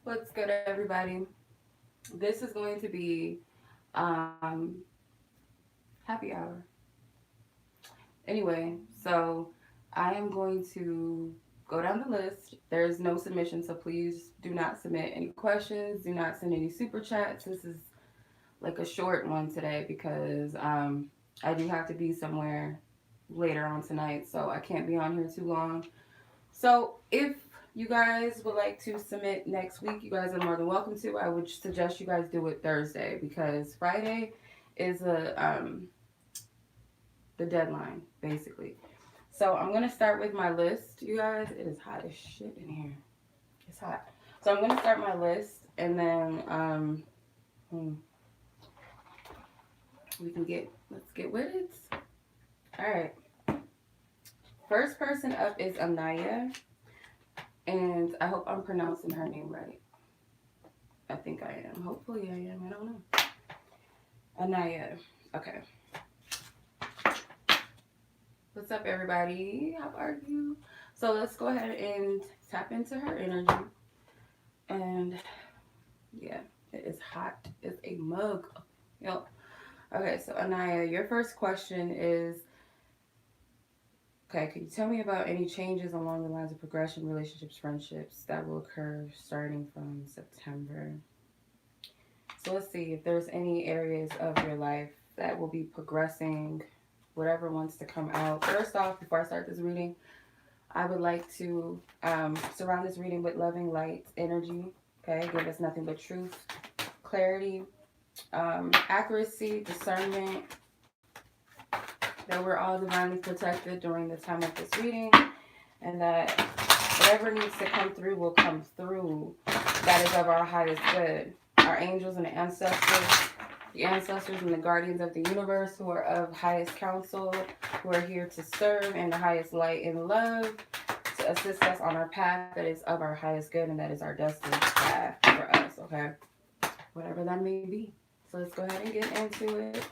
What's good, everybody? This is going to be um, happy hour. Anyway, so I am going to go down the list. There's no submission, so please do not submit any questions. Do not send any super chats. This is like a short one today because I do have to be somewhere later on tonight, so I can't be on here too long. So if you guys would like to submit next week, you guys are more than welcome to. I would suggest you guys do it Thursday because Friday is the deadline basically. So I'm gonna start with my list, you guys. It is hot as shit in here. It's hot. So I'm gonna start my list, and then we can let's get with it. All right. First person up is Anya, and I hope I'm pronouncing her name right. I think I am. Hopefully I am. I don't know. Anaya. Okay. What's up, everybody? How are you? So let's go ahead and tap into her energy. And yeah, it is hot as a mug. Yep. Okay, so Anaya, your first question is, okay, can you tell me about any changes along the lines of progression, relationships, friendships that will occur starting from September? So let's see if there's any areas of your life that will be progressing, whatever wants to come out. First off, before I start this reading, I would like to surround this reading with loving light energy. Okay, give us nothing but truth, clarity, accuracy, discernment, that we're all divinely protected during the time of this reading, and that whatever needs to come through will come through. That is of our highest good. Our angels and the ancestors and the guardians of the universe who are of highest counsel, who are here to serve in the highest light and love, to assist us on our path that is of our highest good, and that is our destiny path for us, okay? Whatever that may be. So let's go ahead and get into it.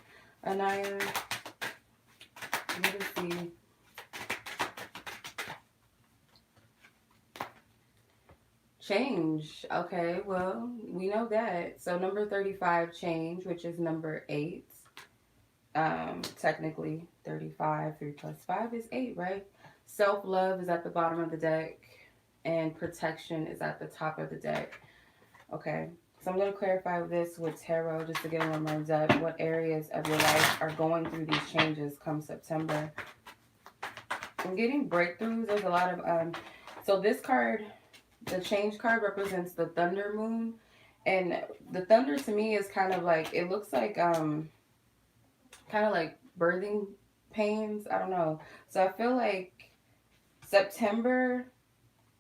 Anaya, let us see. Change. Okay, well, we know that. So number 35, change, which is number 8. Technically 35, 3 plus 5 is 8, right? Self-love is at the bottom of the deck, and protection is at the top of the deck. Okay, so I'm going to clarify this with tarot just to get a little more in depth. What areas of your life are going through these changes come September? I'm getting breakthroughs. There's a lot of so this card, the change card, represents the thunder moon, and the thunder to me is kind of like, it looks like kind of like birthing pains. I don't know. So I feel like September,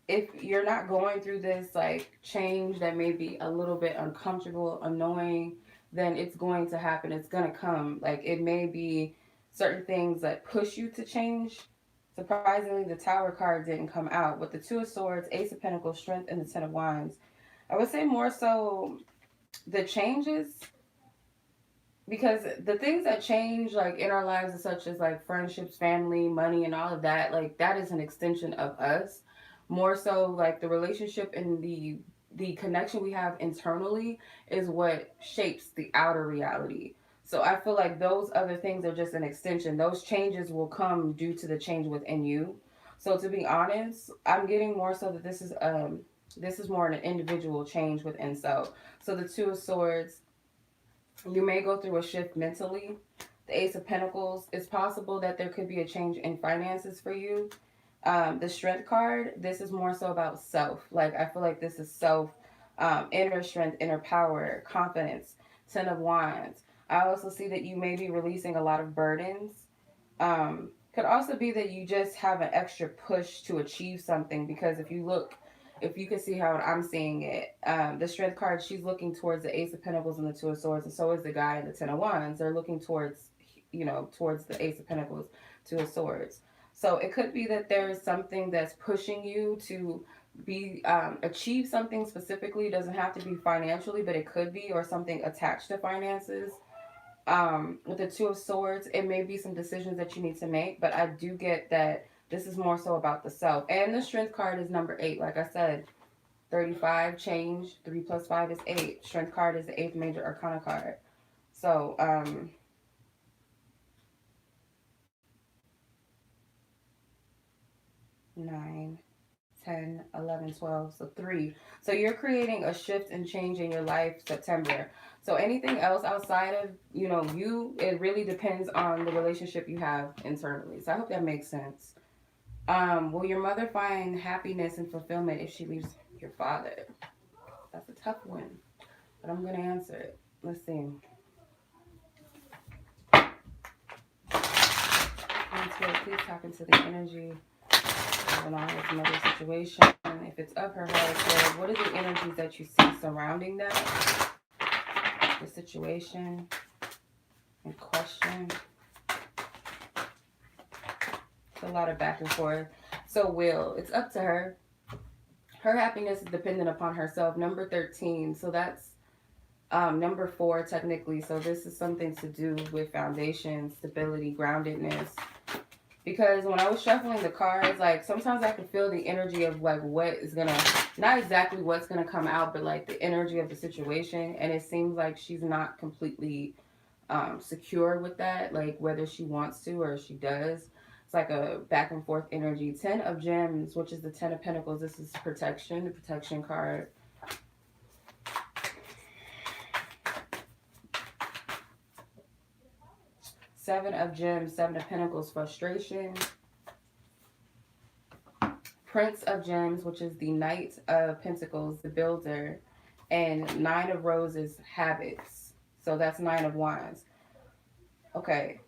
if you're not going through this like change that may be a little bit uncomfortable, annoying, then it's going to happen. It's going to come. Like, it may be certain things that push you to change. Surprisingly, the Tower card didn't come out. With the Two of Swords, Ace of Pentacles, Strength, and the Ten of Wands, I would say more so the changes, because the things that change like in our lives, such as like friendships, family, money, and all of that, like that is an extension of us. More so like the relationship and the connection we have internally is what shapes the outer reality. So I feel like those other things are just an extension. Those changes will come due to the change within you. So to be honest, I'm getting more so that this is more an individual change within self. So the Two of Swords, you may go through a shift mentally. The Ace of Pentacles, it's possible that there could be a change in finances for you. The Strength card, this is more so about self. Like, I feel like this is self, inner strength, inner power, confidence. Ten of Wands. I also see that you may be releasing a lot of burdens. Could also be that you just have an extra push to achieve something, because if you can see how I'm seeing it, the Strength card, she's looking towards the Ace of Pentacles and the Two of Swords, and so is the guy in the Ten of Wands. They're looking towards, towards the Ace of Pentacles, Two of Swords. So it could be that there is something that's pushing you to be achieve something specifically. It doesn't have to be financially, but it could be, or something attached to finances. With the Two of Swords, it may be some decisions that you need to make, but I do get that this is more so about the self. And the Strength card is number 8, like I said. 35, change. 3 plus 5 is 8. Strength card is the 8th major arcana card. So, 9, 10, 11, 12, so 3. So you're creating a shift and change in your life September. So anything else outside of, you, it really depends on the relationship you have internally. So I hope that makes sense. Will your mother find happiness and fulfillment if she leaves your father? That's a tough one, but I'm going to answer it. Let's see. Please tap into the energy along with another situation. If it's of her heart, so what are the energies that you see surrounding that? The situation in question. It's a lot of back and forth. So it's up to her. Her happiness is dependent upon herself. Number 13. So that's number 4 technically. So this is something to do with foundation, stability, groundedness. Because when I was shuffling the cards, like sometimes I could feel the energy of like what is gonna, not exactly what's gonna come out, but like the energy of the situation. And it seems like she's not completely secure with that, like whether she wants to or she does. It's like a back and forth energy. 10 of Gems, which is the 10 of Pentacles. This is protection, the protection card. Seven of Gems, 7 of Pentacles, frustration. Prince of Gems, which is the Knight of Pentacles, the builder. And 9 of Roses, habits. So that's 9 of Wands. Okay.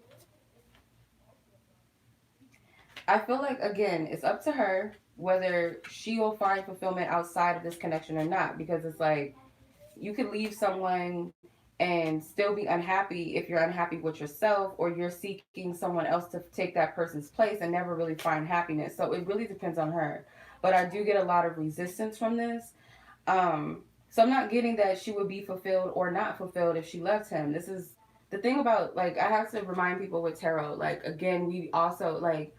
I feel like, again, it's up to her whether she will find fulfillment outside of this connection or not. Because it's like, you could leave someone and still be unhappy if you're unhappy with yourself, or you're seeking someone else to take that person's place and never really find happiness. So it really depends on her. But I do get a lot of resistance from this. So I'm not getting that she would be fulfilled or not fulfilled if she left him. This is the thing about, like, I have to remind people with tarot, like, again, we also, like,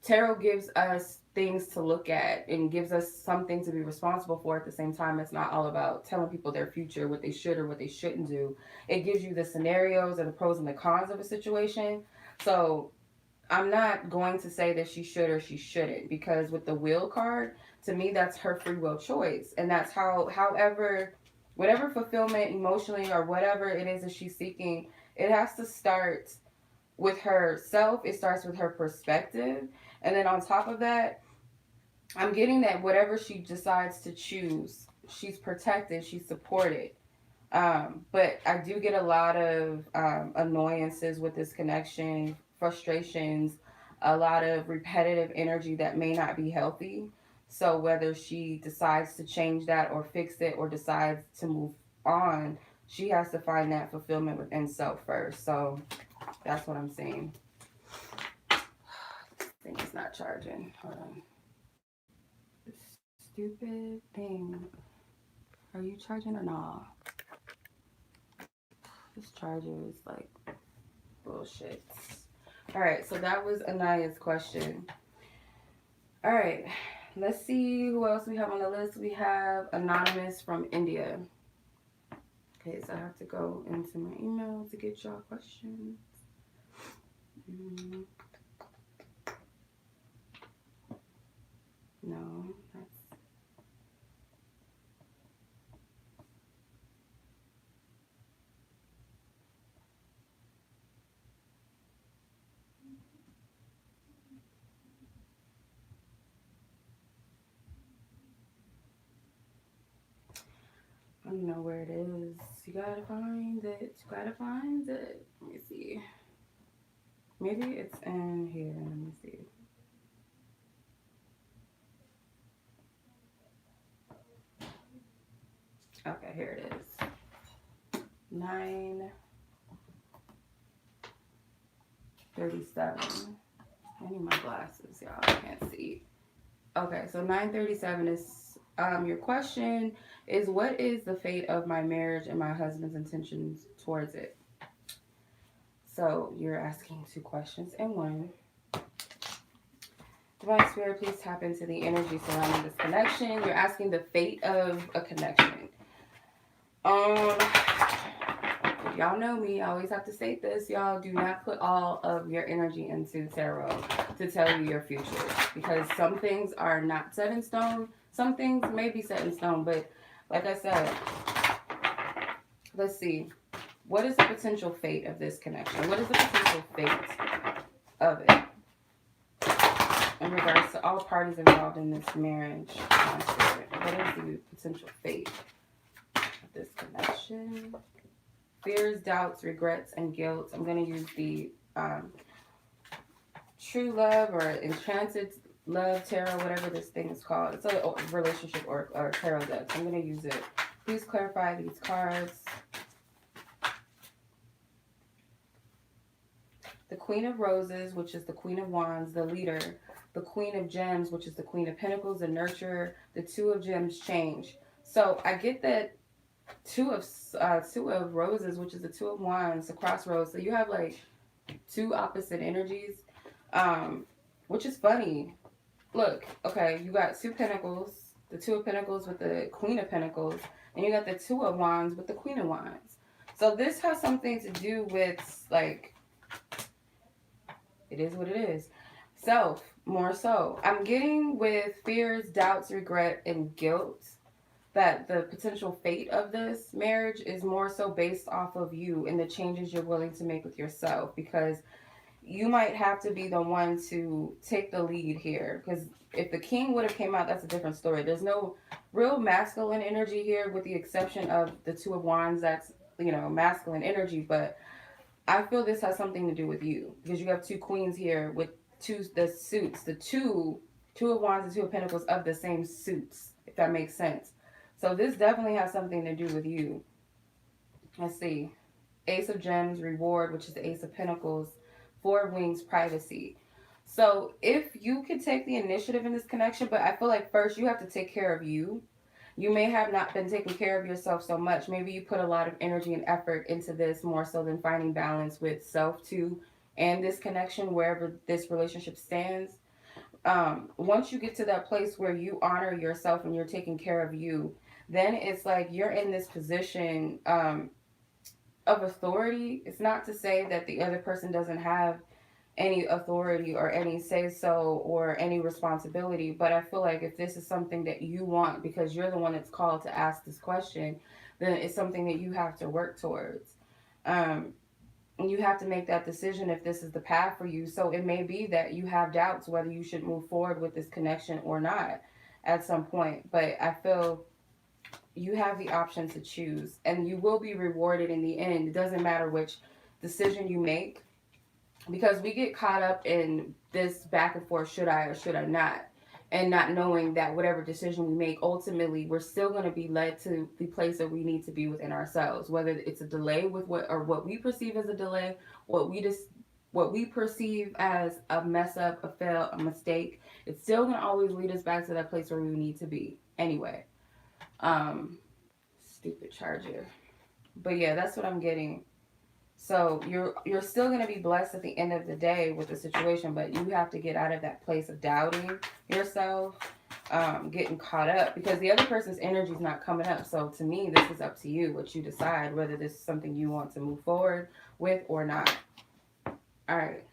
tarot gives us things to look at and gives us something to be responsible for. At the same time, it's not all about telling people their future, what they should or what they shouldn't do. It gives you the scenarios and the pros and the cons of a situation. So I'm not going to say that she should or she shouldn't, because with the Wheel card, to me, that's her free will choice. And that's however, whatever fulfillment emotionally or whatever it is that she's seeking, it has to start with herself. It starts with her perspective. And then on top of that, I'm getting that whatever she decides to choose, she's protected, she's supported. But I do get a lot of annoyances with this connection, frustrations, a lot of repetitive energy that may not be healthy. So whether she decides to change that or fix it or decides to move on, she has to find that fulfillment within self first. So that's what I'm saying. This thing is not charging. Hold on. This stupid thing. Are you charging or not? This charger is like bullshit. All right, so that was Anya's question. All right, let's see who else we have on the list. We have Anonymous from India. Okay, so I have to go into my email to get y'all questions. No, that's... I don't know where it is. You gotta find it. You gotta find it. Let me see. Maybe it's in here. Let me see. Okay, here it is. 9:37. I need my glasses, y'all. I can't see. Okay, so 9:37 is your question is, what is the fate of my marriage and my husband's intentions towards it? So you're asking 2 questions in one. Divine Spirit, please tap into the energy surrounding this connection. You're asking the fate of a connection. Y'all know me. I always have to say this. Y'all do not put all of your energy into tarot to tell you your future. Because some things are not set in stone. Some things may be set in stone. But like I said, let's see. What is the potential fate of this connection? What is the potential fate of it? In regards to all parties involved in this marriage, what is the potential fate of this connection? Fears, doubts, regrets, and guilt. I'm going to use the True Love or Enchanted Love Tarot, whatever this thing is called. It's a relationship or tarot deck. I'm going to use it. Please clarify these cards. The Queen of Roses, which is the Queen of Wands, the leader. The Queen of Gems, which is the Queen of Pentacles, the nurturer. The Two of Gems, change. So I get that two of Roses, which is the Two of Wands, the crossroads. So you have like two opposite energies, which is funny. Look, okay, you got two Pentacles, the Two of Pentacles with the Queen of Pentacles, and you got the Two of Wands with the Queen of Wands. So this has something to do with, like, it is what it is. Self, more so. I'm getting with fears, doubts, regret, and guilt that the potential fate of this marriage is more so based off of you and the changes you're willing to make with yourself, because you might have to be the one to take the lead here. Because if the king would have came out, that's a different story. There's no real masculine energy here with the exception of the Two of Wands. That's, you know, masculine energy. But I feel this has something to do with you, because you have two queens here with the suits, the two of Wands and Two of Pentacles of the same suits, if that makes sense. So this definitely has something to do with you. Let's see. Ace of Gems, reward, which is the Ace of Pentacles. Four of Wings, privacy. So if you could take the initiative in this connection, but I feel like first you have to take care of you. You may have not been taking care of yourself so much. Maybe you put a lot of energy and effort into this more so than finding balance with self too, and this connection, wherever this relationship stands. Once you get to that place where you honor yourself and you're taking care of you, then it's like you're in this position of authority. It's not to say that the other person doesn't have any authority or any say so or any responsibility, but I feel like if this is something that you want because you're the one that's called to ask this question, then it's something that you have to work towards. And you have to make that decision if this is the path for you. So it may be that you have doubts whether you should move forward with this connection or not at some point, but I feel you have the option to choose, and you will be rewarded in the end. It doesn't matter which decision you make, because we get caught up in this back and forth, should I or should I not, and not knowing that whatever decision we make, ultimately we're still going to be led to the place that we need to be within ourselves, whether it's a delay with what we perceive as a delay, what we perceive as a mess up, a fail, a mistake. It's still going to always lead us back to that place where we need to be anyway. Stupid charger. But yeah, that's what I'm getting. So you're still going to be blessed at the end of the day with the situation, but you have to get out of that place of doubting yourself, getting caught up, because the other person's energy is not coming up. So to me, this is up to you, what you decide, whether this is something you want to move forward with or not. All right.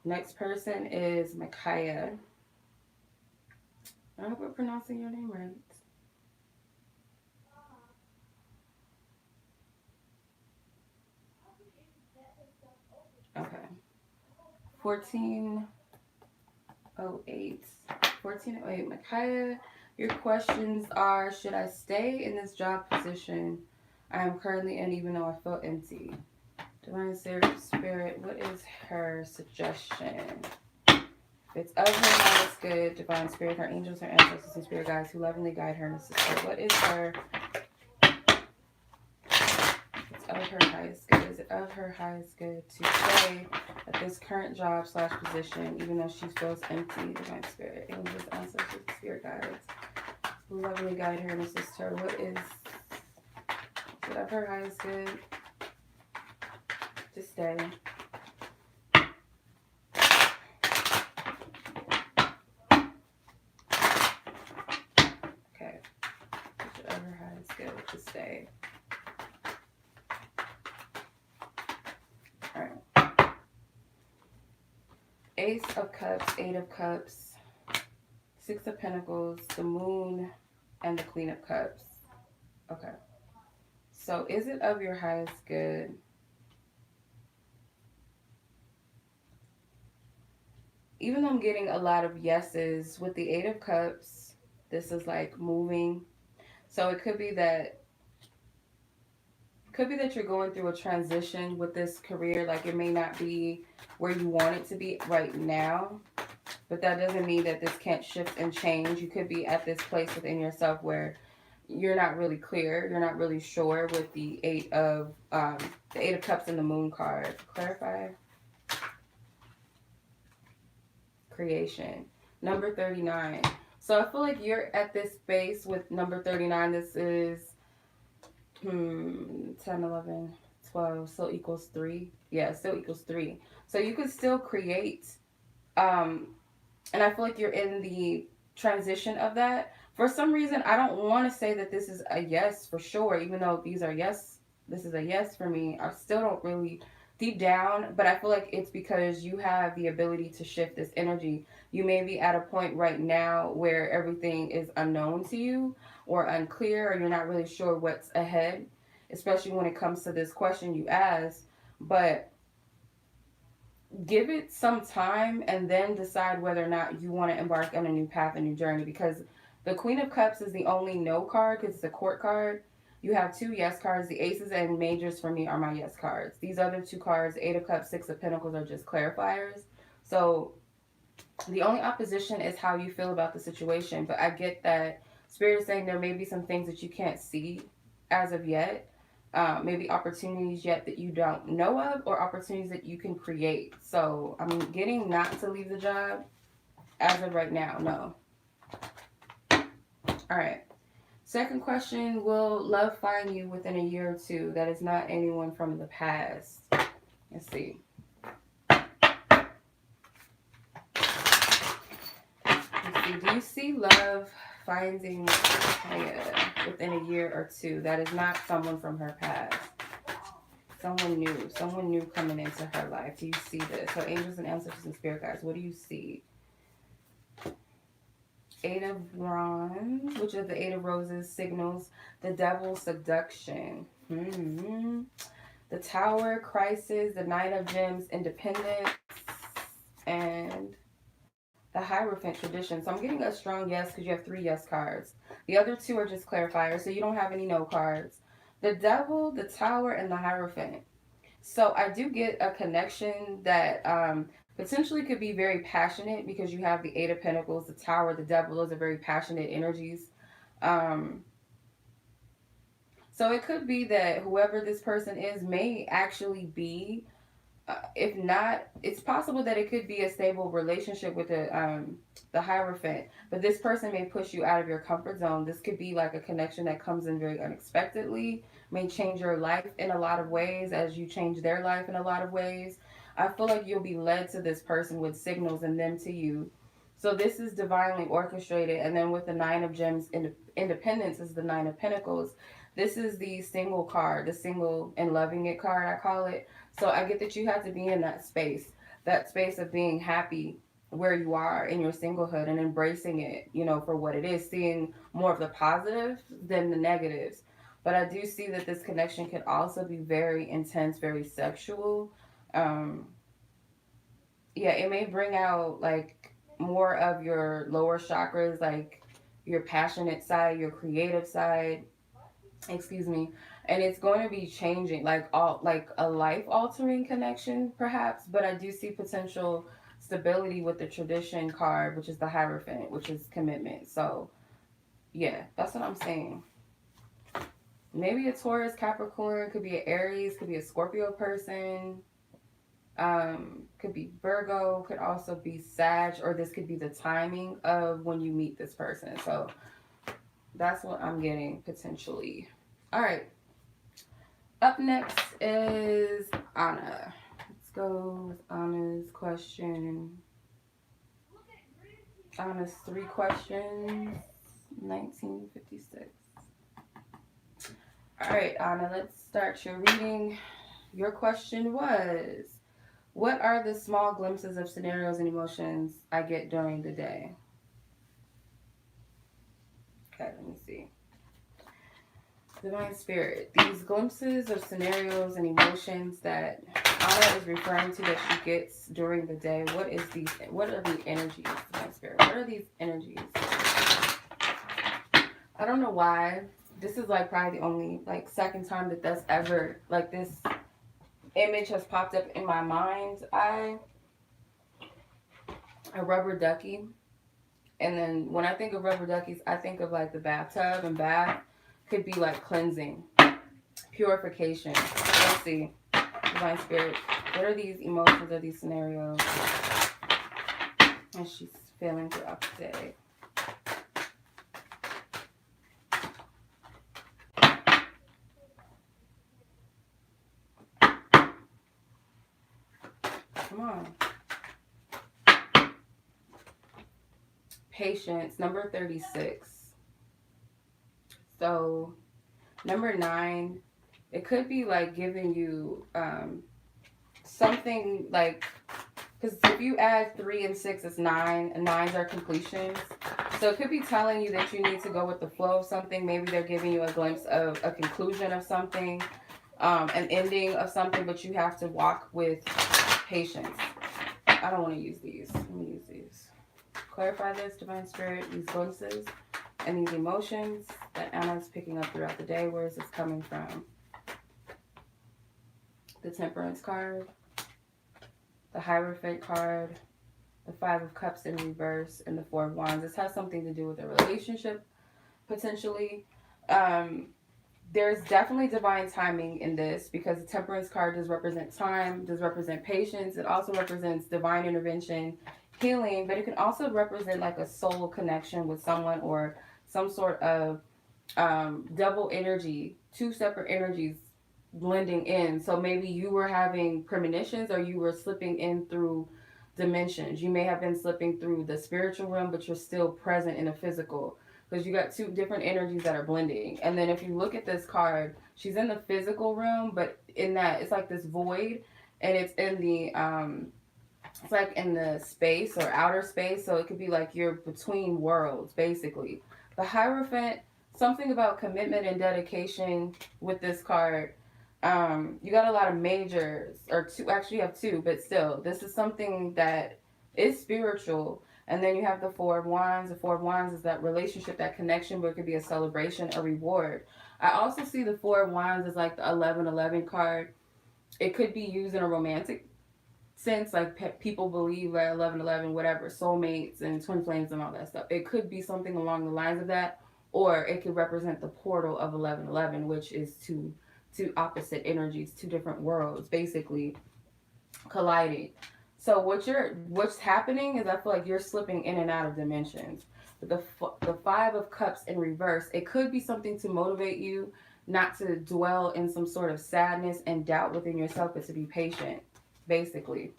Next person is Mykia. I hope I'm pronouncing your name right. Okay. 1408. 1408. Mykia, your questions are, should I stay in this job position I am currently in even though I feel empty? Divine Spirit, what is her suggestion? It's of her highest good, Divine Spirit, her angels, her ancestors, and spirit guides who lovingly guide her and assist her. What is her... of her highest good? Is it of her highest good to stay at this current job / position even though she feels empty? Divine Spirit, angels, ancestors, spirit guides who lovingly guide her and assist her. What is it of her highest good to stay? to stay. All right. Ace of Cups, Eight of Cups, Six of Pentacles, the Moon, and the Queen of Cups. Okay. So is it of your highest good? Even though I'm getting a lot of yeses with the Eight of Cups, this is like moving. So it could be that you're going through a transition with this career. Like it may not be where you want it to be right now, but that doesn't mean that this can't shift and change. You could be at this place within yourself where you're not really clear, you're not really sure with the Eight of Cups and the Moon card. Clarify. Creation. Number 39. So I feel like you're at this space with number 39. This is 10, 11, 12, still equals 3. Yeah, still equals 3. So you can still create. And I feel like you're in the transition of that. For some reason, I don't want to say that this is a yes for sure, even though these are yes. This is a yes for me. I still don't really deep down, but I feel like it's because you have the ability to shift this energy. You may be at a point right now where everything is unknown to you or unclear, or you're not really sure what's ahead, especially when it comes to this question you asked. But give it some time and then decide whether or not you want to embark on a new path, a new journey, because the Queen of Cups is the only no card because it's a court card. You have two yes cards. The aces and majors for me are my yes cards. These other two cards, Eight of Cups, Six of Pentacles, are just clarifiers. So the only opposition is how you feel about the situation. But I get that Spirit is saying there may be some things that you can't see as of yet. Maybe opportunities yet that you don't know of, or opportunities that you can create. So I'm getting not to leave the job as of right now. No. All right. Second question, will love find you within a year or two that is not anyone from the past? Let's see. Do you see love finding Anya within a year or two that is not someone from her past? Someone new coming into her life. Do you see this? So angels and ancestors and spirit guides, what do you see? Eight of Wands, which is the Eight of Roses, signals the Devil, seduction. The Tower, crisis, the Nine of Gems, independence, and the Hierophant, tradition. So I'm getting a strong yes because you have 3 yes cards. The other 2 are just clarifiers, so you don't have any no cards. The Devil, the Tower, and the Hierophant. So I do get a connection that potentially could be very passionate because you have the Eight of Pentacles, the Tower, the Devil. Those are very passionate energies. So it could be that whoever this person is may actually be, if not, it's possible that it could be a stable relationship with the Hierophant. But this person may push you out of your comfort zone. This could be like a connection that comes in very unexpectedly, may change your life in a lot of ways as you change their life in a lot of ways. I feel like you'll be led to this person with signals and them to you. So this is divinely orchestrated. And then with the Nine of Gems, independence is the Nine of Pentacles. This is the single card, the single and loving it card, I call it. So I get that you have to be in that space of being happy where you are in your singlehood and embracing it, you know, for what it is, seeing more of the positive than the negatives. But I do see that this connection could also be very intense, very sexual. Yeah, it may bring out like more of your lower chakras, like your passionate side, your creative side, excuse me, and it's going to be changing, like a life altering connection perhaps. But I do see potential stability with the tradition card, which is the Hierophant, which is commitment. So yeah, that's what I'm saying. Maybe a Taurus, Capricorn, could be an Aries, could be a Scorpio person, could be Virgo, could also be Sag, or this could be the timing of when you meet this person. So that's what I'm getting potentially. All right. Up next is Anna. Let's go with Anna's question. Anna's 3 questions. 1956. All right, Anna, let's start your reading. Your question was, what are the small glimpses of scenarios and emotions I get during the day? Okay, let me see. Divine Spirit, these glimpses of scenarios and emotions that Anna is referring to that she gets during the day, what are the energies, Divine Spirit? What are these energies? I don't know why. This is like probably the only like second time that that's ever like this image has popped up in my mind. A rubber ducky. And then when I think of rubber duckies, I think of like the bathtub, and bath could be like cleansing, purification. Let's see. Divine Spirit, what are these emotions or these scenarios and she's feeling throughout the day? Come on. Patience, number 36. So, number 9, it could be like giving you something like, because if you add 3 and 6, it's 9, and 9s are completions. So it could be telling you that you need to go with the flow of something. Maybe they're giving you a glimpse of a conclusion of something, an ending of something, but you have to walk with patience. I don't want to use these. Let me use these. Clarify this, Divine Spirit, these glimpses and these emotions that Anna's picking up throughout the day. Where is this coming from? The Temperance card, the Hierophant card, the 5 of Cups in reverse, and the 4 of Wands. This has something to do with a relationship, potentially. There's definitely divine timing in this because the Temperance card does represent time, does represent patience. It also represents divine intervention, healing, but it can also represent like a soul connection with someone or some sort of double energy, 2 separate energies blending in. So maybe you were having premonitions or you were slipping in through dimensions. You may have been slipping through the spiritual realm, but you're still present in a physical, because you got 2 different energies that are blending. And then if you look at this card, she's in the physical realm, but in that it's like this void, and it's in the it's like in the space or outer space. So it could be like you're between worlds, basically. The Hierophant, something about commitment and dedication with this card. You got a lot of majors, or 2, actually you have 2, but still, this is something that is spiritual. And then you have the 4 of Wands. The 4 of Wands is that relationship, that connection, where it could be a celebration, a reward. I also see the 4 of Wands as like the 1111 card. It could be used in a romantic sense, like people believe that 1111, whatever, soulmates and twin flames and all that stuff. It could be something along the lines of that, or it could represent the portal of 1111, which is two opposite energies, 2 different worlds, basically colliding. So what's happening is I feel like you're slipping in and out of dimensions. But the 5 of Cups in reverse, it could be something to motivate you not to dwell in some sort of sadness and doubt within yourself, but to be patient, basically.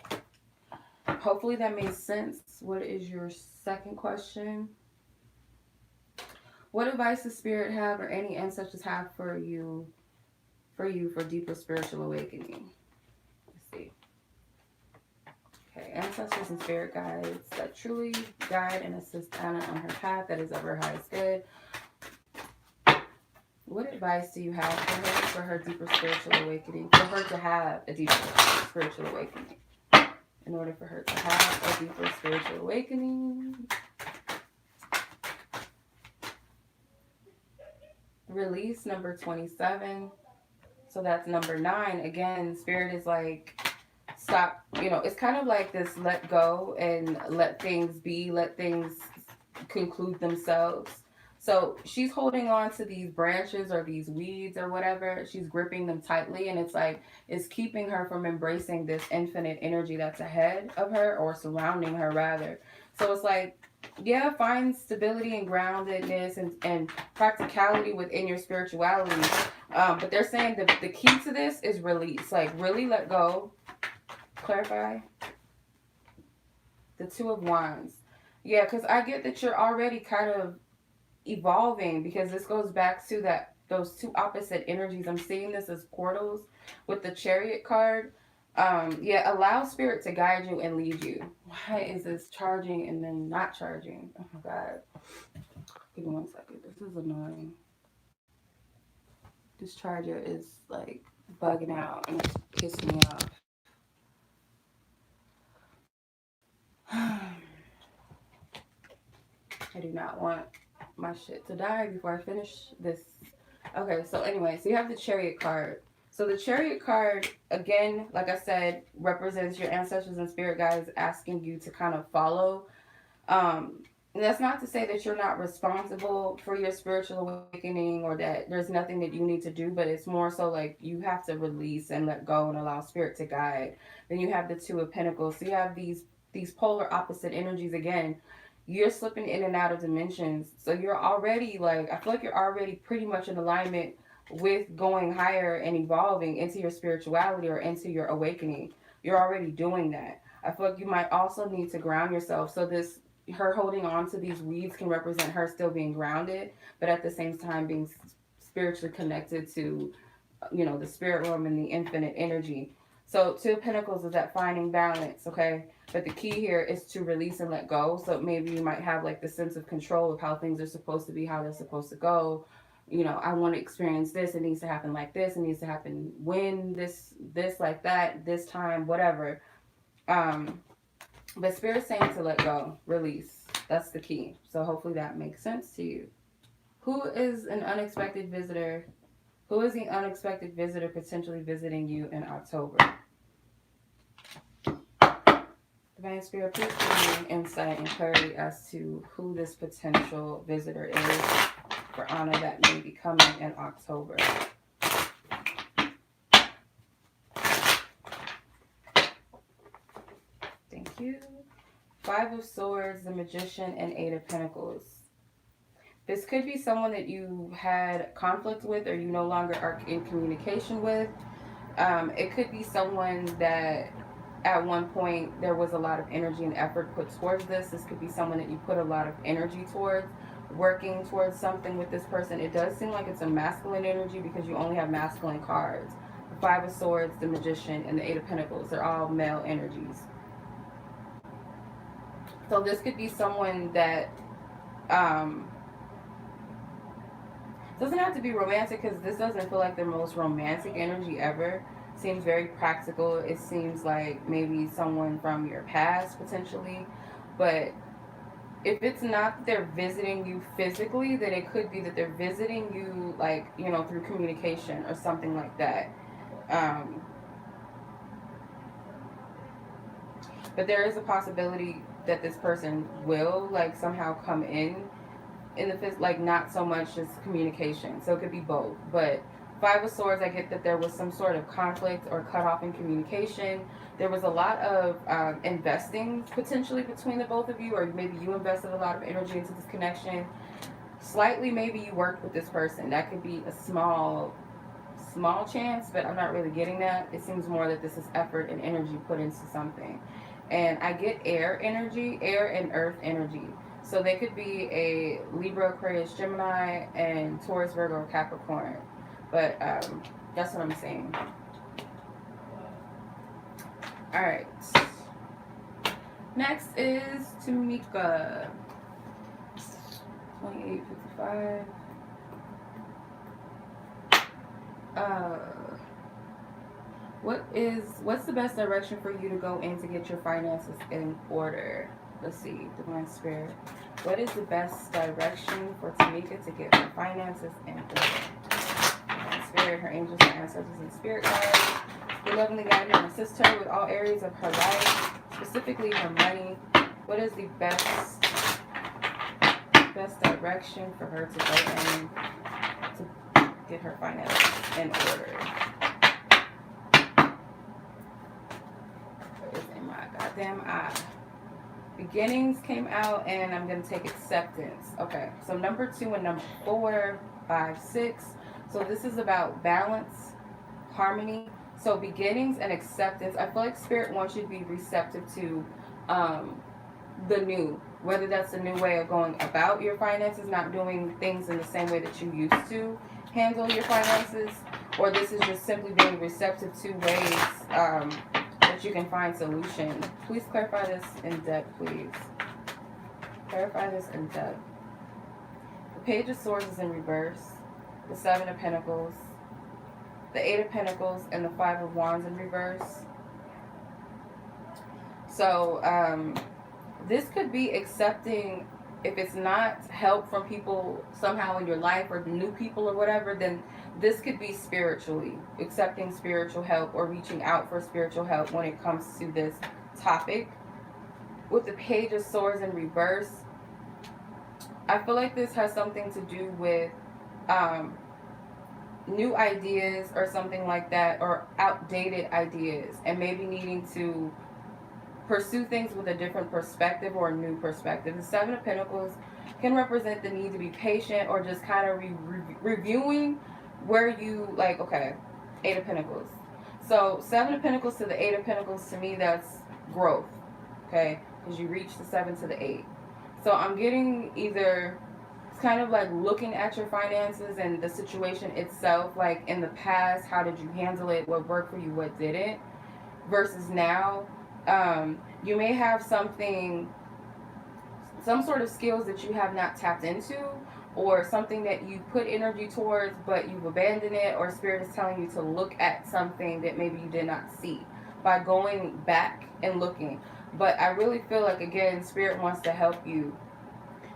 Hopefully that made sense. What is your second question? What advice does Spirit have or any ancestors have for you for deeper spiritual awakening? Let's see. Okay, ancestors and spirit guides that truly guide and assist Anna on her path that is of her highest good. What advice do you have for her deeper spiritual awakening? For her to have a deeper spiritual awakening. In order for her to have a deeper spiritual awakening. Release, number 27. So that's number 9. Again, Spirit is like, stop. It's kind of like this let go and let things be, let things conclude themselves. So she's holding on to these branches or these weeds or whatever. She's gripping them tightly, and it's like it's keeping her from embracing this infinite energy that's ahead of her, or surrounding her rather. So it's like, yeah, find stability and groundedness and practicality within your spirituality. But they're saying that the key to this is release. Like, really let go. Clarify. The 2 of Wands. Yeah, because I get that you're already kind of evolving, because this goes back to that those two opposite energies. I'm seeing this as portals with the Chariot card. Yeah, allow spirit to guide you and lead you. Why is this charging and then not charging? Oh my god. Give me 1 second. This is annoying. This charger is like bugging out and it's pissing me off. I do not want my shit to die before I finish this. Okay, so anyway, so you have the Chariot card. So the Chariot card, again, like I said, represents your ancestors and spirit guides asking you to kind of follow. And that's not to say that you're not responsible for your spiritual awakening or that there's nothing that you need to do, but it's more so like you have to release and let go and allow spirit to guide. Then you have the Two of Pentacles. So you have these polar opposite energies again. You're slipping in and out of dimensions. So you're already like, I feel like you're already pretty much in alignment with going higher and evolving into your spirituality or into your awakening. You're already doing that. I feel like you might also need to ground yourself. So this, her holding on to these weeds can represent her still being grounded, but at the same time being spiritually connected to, you know, the spirit realm and the infinite energy. So Two of Pentacles is that finding balance, okay? But the key here is to release and let go. So maybe you might have like the sense of control of how things are supposed to be, how they're supposed to go. You know, I want to experience this. It needs to happen like this. It needs to happen when this like that, this time, whatever. But Spirit's saying to let go, release. That's the key. So hopefully that makes sense to you. Who is an unexpected visitor? Who is the unexpected visitor potentially visiting you in October? Divine Spirit, please give me insight and clarity as to who this potential visitor is for Anya that may be coming in October. Thank you. Five of Swords, the Magician, and Eight of Pentacles. This could be someone that you had conflict with or you no longer are in communication with. It could be someone that at one point there was a lot of energy and effort put towards this. This could be someone that you put a lot of energy towards, working towards something with this person. It does seem like it's a masculine energy because you only have masculine cards. The Five of Swords, the Magician, and the Eight of Pentacles. They're all male energies. So this could be someone that doesn't have to be romantic, because this doesn't feel like the most romantic energy ever. Seems very practical. It seems like maybe someone from your past potentially. But if it's not that they're visiting you physically, then it could be that they're visiting you, like, you know, through communication or something like that. But there is a possibility that this person will like somehow come in the like not so much as communication. So it could be both. But Five of Swords, I get that there was some sort of conflict or cutoff in communication. There was a lot of investing potentially between the both of you, or maybe you invested a lot of energy into this connection. Slightly, maybe you worked with this person. That could be a small chance, but I'm not really getting that. It seems more that this is effort and energy put into something. And I get air energy, air and earth energy. So they could be a Libra, Aquarius, Gemini, and Taurus, Virgo, Capricorn. But that's what I'm saying. Alright. Next is Tamica. 2855. What's the best direction for you to go in to get your finances in order? Let's see, Divine Spirit. What is the best direction for Tamica to get her finances in order? Divine Spirit, her angels, her ancestors, and spirit guides. They lovingly guide her and assist her with all areas of her life, specifically her money. What is the best direction for her to go in to get her finances in order? Where is in my goddamn eye? Beginnings came out, and I'm going to take acceptance. Okay, so number 2 and number 4, 5, 6. So this is about balance, harmony. So beginnings and acceptance. I feel like Spirit wants you to be receptive to the new. Whether that's a new way of going about your finances, not doing things in the same way that you used to. handle your finances, or this is just simply being receptive to ways that you can find solution. Please clarify this in depth, please. Clarify this in depth. The Page of Swords is in reverse. The Seven of Pentacles. The Eight of Pentacles and the Five of Wands in reverse. So, this could be accepting, if it's not help from people somehow in your life or new people or whatever, then this could be spiritually, accepting spiritual help or reaching out for spiritual help when it comes to this topic. With the Page of Swords in reverse, I feel like this has something to do with new ideas or something like that, or outdated ideas, and maybe needing to pursue things with a different perspective or a new perspective. The Seven of Pentacles can represent the need to be patient, or just kind of reviewing where you, like, okay, Eight of Pentacles. So Seven of Pentacles to the Eight of Pentacles, to me, that's growth, okay? Because you reach the Seven to the Eight. So I'm getting either, it's kind of like looking at your finances and the situation itself, like in the past, how did you handle it, what worked for you, what didn't, versus now. You may have some sort of skills that you have not tapped into, or something that you put energy towards but you've abandoned it, or Spirit is telling you to look at something that maybe you did not see by going back and looking. But I really feel like, again, Spirit wants to help you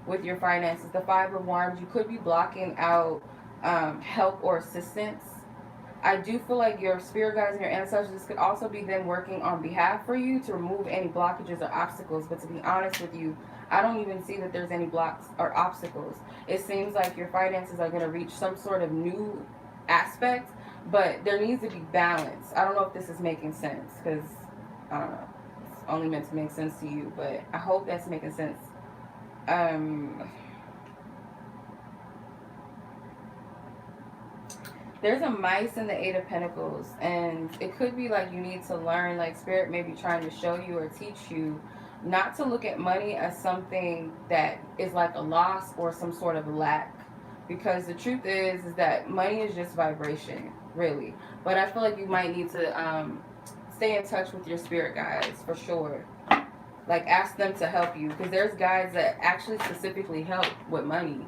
with your finances. The Five of Wands, you could be blocking out help or assistance. I do feel like your spirit guides and your ancestors, this could also be them working on behalf for you to remove any blockages or obstacles. But to be honest with you, I don't even see that there's any blocks or obstacles. It seems like your finances are going to reach some sort of new aspect, but there needs to be balance. I don't know if this is making sense, because I don't know. It's only meant to make sense to you, but I hope that's making sense. There's a mice in the Eight of Pentacles, and it could be like you need to learn, like Spirit may be trying to show you or teach you not to look at money as something that is like a loss or some sort of lack, because the truth is that money is just vibration, really. But I feel like you might need to stay in touch with your spirit guides for sure. Like, ask them to help you, because there's guides that actually specifically help with money.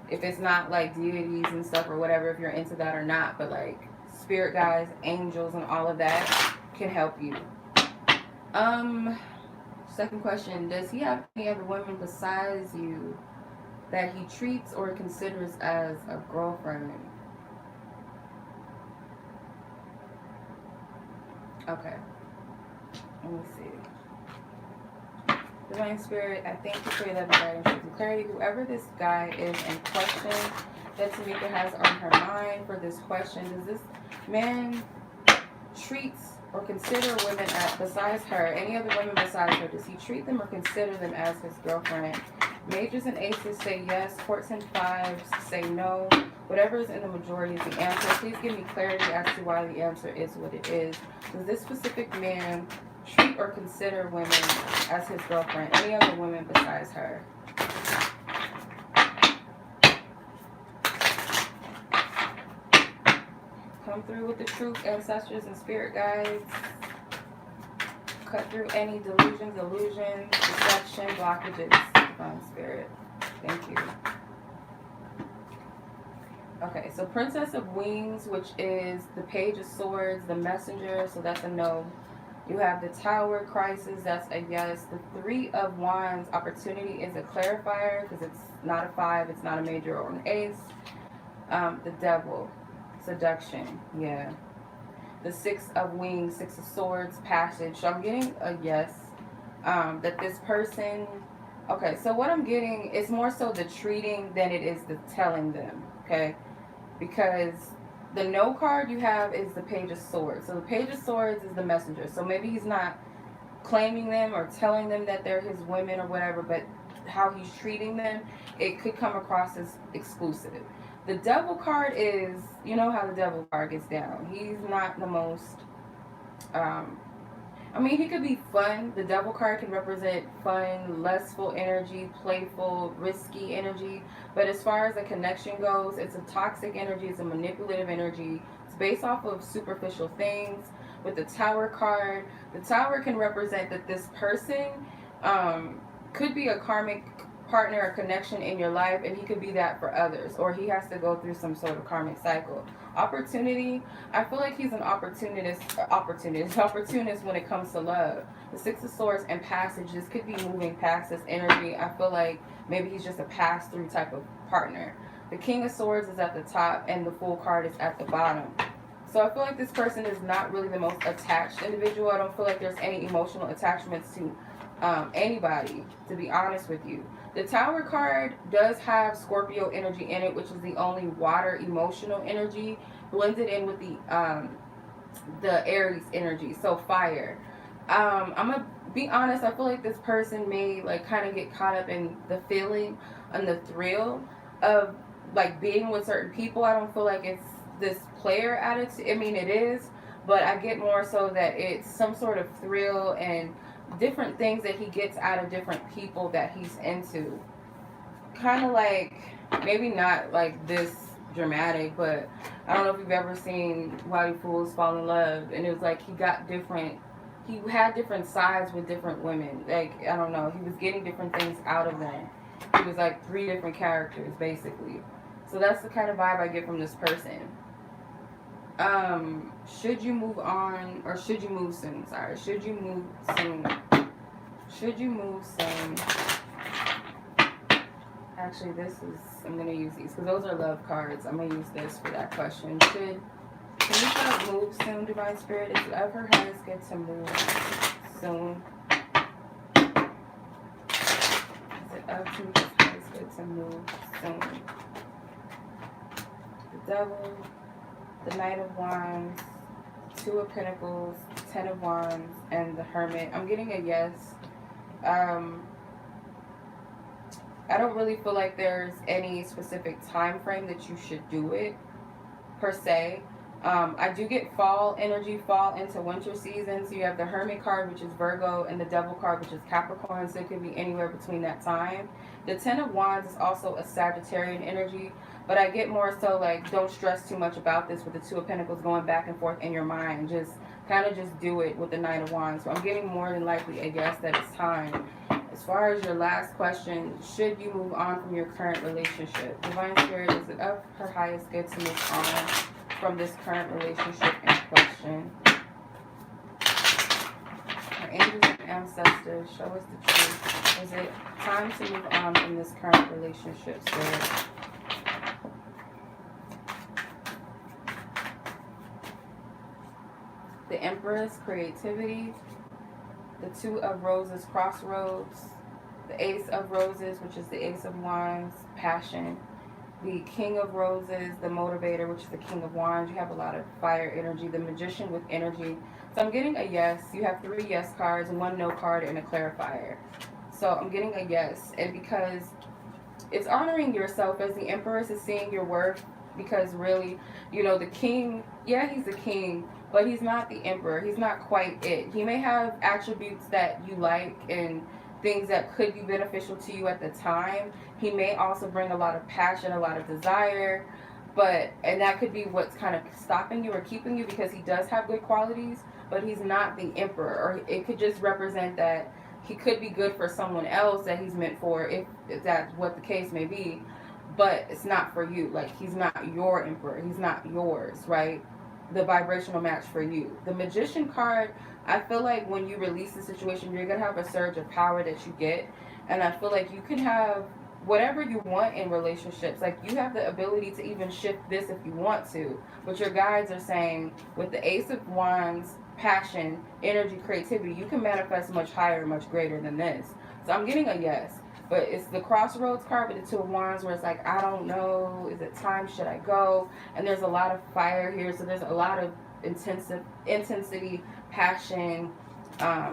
If it's not like deities and stuff or whatever, if you're into that or not, but like spirit guides, angels, and all of that can help you. Second question, does he have any other women besides you that he treats or considers as a girlfriend? Okay, let me see. Divine Spirit, I thank you for your love and guidance and clarity. Whoever this guy is in question that Tamica has on her mind for this question, does this man treat or consider women besides her, any other women besides her, does he treat them or consider them as his girlfriend? Majors and aces say yes, courts and fives say no. Whatever is in the majority is the answer. Please give me clarity as to why the answer is what it is. Does this specific man treat or consider women as his girlfriend, any other women besides her? Come through with the truth, ancestors and spirit guides. Cut through any delusions, illusions, deception, blockages. Divine Spirit, thank you. Okay, so Princess of Wings, which is the Page of Swords, the Messenger, so that's a no. You have the Tower, Crisis, that's a yes. The Three of Wands, Opportunity, is a clarifier because it's not a 5, it's not a major or an ace. The Devil, Seduction, yeah. The Six of Wings, Six of Swords, Passage. So I'm getting a yes. That this person, okay, so what I'm getting is more so the treating than it is the telling them, okay? Because the no card you have is the Page of Swords. So the Page of Swords is the messenger. So maybe he's not claiming them or telling them that they're his women or whatever, but how he's treating them, it could come across as exclusive. The Devil card is, you know how the Devil card gets down. He's not the most, I'm I mean, he could be fun. The devil card can represent fun, lustful energy, playful, risky energy. But as far as a connection goes, it's a toxic energy, it's a manipulative energy. It's based off of superficial things. With the tower card, the tower can represent that this person could be a karmic partner or connection in your life, and he could be that for others, or he has to go through some sort of karmic cycle. Opportunity, I feel like he's an opportunist when it comes to love. The Six of Swords and passage, this could be moving past this energy. I feel like maybe he's just a pass-through type of partner. The King of Swords is at the top and the Fool card is at the bottom. So I feel like this person is not really the most attached individual. I don't feel like there's any emotional attachments to anybody, to be honest with you. The Tower card does have Scorpio energy in it, which is the only water emotional energy blended in with the Aries energy, so fire. I'm gonna be honest, I feel like this person may like kind of get caught up in the feeling and the thrill of like being with certain people. I don't feel like it's this player attitude. I mean, it is, but I get more so that it's some sort of thrill and different things that he gets out of different people that he's into. Kind of like, maybe not like this dramatic, but I don't know if you've ever seen Why Do Fools Fall in Love, and it was like he had different sides with different women. Like, I don't know, he was getting different things out of them. He was like 3 different characters basically. So that's the kind of vibe I get from this person. Should you move on, or should you move soon? Sorry, should you move soon? Should you move soon? Actually, I'm gonna use these because those are love cards. I'm gonna use this for that question. Can you start move soon, Divine Spirit? Is it of her highest good to move soon? Is it of Tamica's highest good to move soon? The Devil, the Knight of Wands, 2 of Pentacles, 10 of Wands, and the Hermit. I'm getting a yes. I don't really feel like there's any specific time frame that you should do it, per se. I do get fall energy, fall into winter season. So you have the Hermit card, which is Virgo, and the Devil card, which is Capricorn. So it could be anywhere between that time. The 10 of Wands is also a Sagittarian energy. But I get more so like, don't stress too much about this with the 2 of Pentacles going back and forth in your mind. Just kind of just do it with the Knight of Wands. So I'm getting more than likely a guess that it's time. As far as your last question, should you move on from your current relationship? Divine Spirit, is it of her highest good to move on from this current relationship in question? Our angels and ancestors, show us the truth. Is it time to move on from this current relationship, Spirit? The Empress, creativity. The 2 of Roses, crossroads. The Ace of Roses, which is the Ace of Wands, passion. The King of Roses, the motivator, which is the King of Wands. You have a lot of fire energy. The Magician with energy. So I'm getting a yes. You have 3 yes cards, 1 no card, and a clarifier. So I'm getting a yes. And because it's honoring yourself, as the Empress is seeing your worth, because really, you know, the king, yeah, he's a king, but he's not the emperor. He's not quite it. He may have attributes that you like and things that could be beneficial to you at the time. He may also bring a lot of passion, a lot of desire, and that could be what's kind of stopping you or keeping you, because he does have good qualities, but he's not the emperor. Or it could just represent that he could be good for someone else that he's meant for, if that's what the case may be. But it's not for you. Like, he's not your emperor. He's not yours, right? The vibrational match for you. The Magician card, I feel like when you release the situation, you're going to have a surge of power that you get. And I feel like you can have whatever you want in relationships. Like, you have the ability to even shift this if you want to. But your guides are saying, with the Ace of Wands, passion, energy, creativity, you can manifest much higher, much greater than this. So I'm getting a yes. But it's the Crossroads card with the 2 of Wands, where it's like, I don't know, is it time, should I go? And there's a lot of fire here, so there's a lot of intensity, passion.